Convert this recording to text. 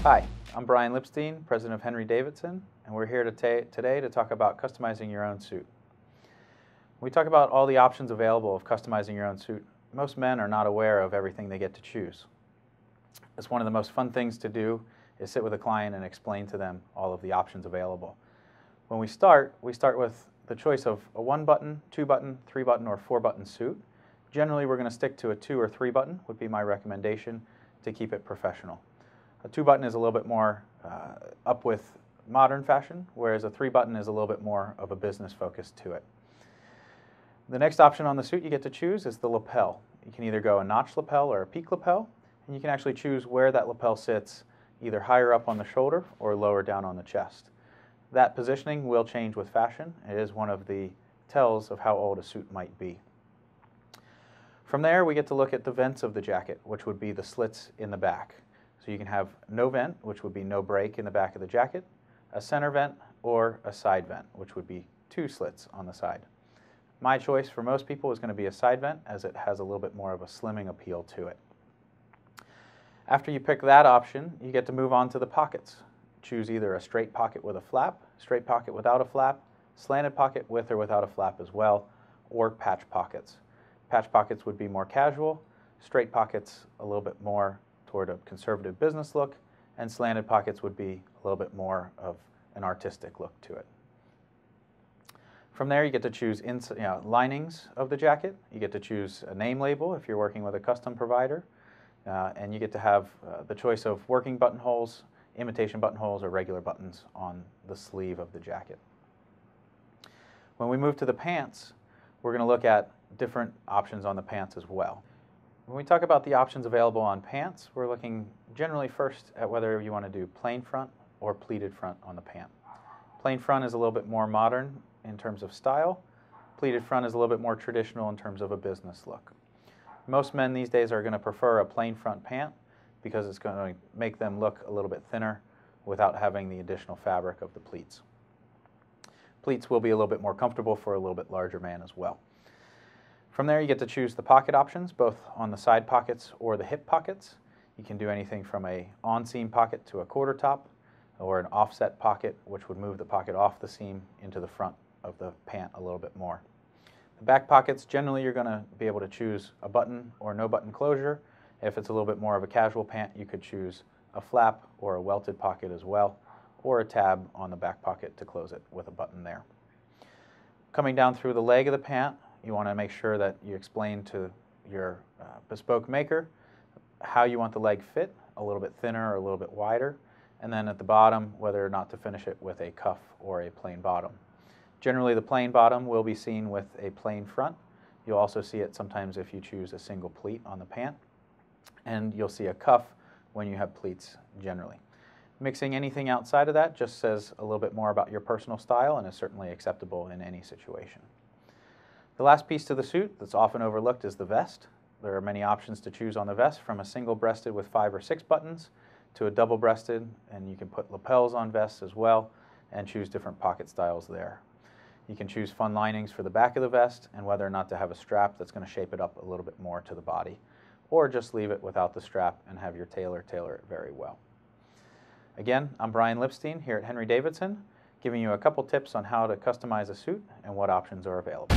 Hi, I'm Brian Lipstein, president of Henry Davidsen, and we're here today to talk about customizing your own suit. When we talk about all the options available of customizing your own suit, most men are not aware of everything they get to choose. It's one of the most fun things to do is sit with a client and explain to them all of the options available. When we start with the choice of a 1-button, 2-button, 3-button, or 4-button suit. Generally, we're going to stick to a 2 or 3-button would be my recommendation to keep it professional. A 2-button is a little bit more up with modern fashion, whereas a 3-button is a little bit more of a business focus to it. The next option on the suit you get to choose is the lapel. You can either go a notch lapel or a peak lapel, and you can actually choose where that lapel sits, either higher up on the shoulder or lower down on the chest. That positioning will change with fashion. It is one of the tells of how old a suit might be. From there, we get to look at the vents of the jacket, which would be the slits in the back. So you can have no vent, which would be no break in the back of the jacket, a center vent, or a side vent, which would be 2 slits on the side. My choice for most people is going to be a side vent, as it has a little bit more of a slimming appeal to it. After you pick that option, you get to move on to the pockets. Choose either a straight pocket with a flap, straight pocket without a flap, slanted pocket with or without a flap as well, or patch pockets. Patch pockets would be more casual, straight pockets a little bit more toward a conservative business look, and slanted pockets would be a little bit more of an artistic look to it. From there, you get to choose linings of the jacket. You get to choose a name label if you're working with a custom provider, and you get to have the choice of working buttonholes, imitation buttonholes, or regular buttons on the sleeve of the jacket. When we move to the pants, we're going to look at different options on the pants as well. When we talk about the options available on pants, we're looking generally first at whether you want to do plain front or pleated front on the pant. Plain front is a little bit more modern in terms of style. Pleated front is a little bit more traditional in terms of a business look. Most men these days are going to prefer a plain front pant because it's going to make them look a little bit thinner without having the additional fabric of the pleats. Pleats will be a little bit more comfortable for a little bit larger man as well. From there, you get to choose the pocket options, both on the side pockets or the hip pockets. You can do anything from a on-seam pocket to a quarter top, or an offset pocket, which would move the pocket off the seam into the front of the pant a little bit more. The back pockets, generally you're going to be able to choose a button or no button closure. If it's a little bit more of a casual pant, you could choose a flap or a welted pocket as well, or a tab on the back pocket to close it with a button there. Coming down through the leg of the pant, you want to make sure that you explain to your bespoke maker how you want the leg fit, a little bit thinner or a little bit wider, and then at the bottom, whether or not to finish it with a cuff or a plain bottom. Generally, the plain bottom will be seen with a plain front. You'll also see it sometimes if you choose a single pleat on the pant, and you'll see a cuff when you have pleats generally. Mixing anything outside of that just says a little bit more about your personal style and is certainly acceptable in any situation. The last piece to the suit that's often overlooked is the vest. There are many options to choose on the vest, from a single-breasted with 5 or 6 buttons to a double-breasted, and you can put lapels on vests as well and choose different pocket styles there. You can choose fun linings for the back of the vest and whether or not to have a strap that's going to shape it up a little bit more to the body, or just leave it without the strap and have your tailor it very well. Again, I'm Brian Lipstein here at Henry Davidsen, giving you a couple tips on how to customize a suit and what options are available.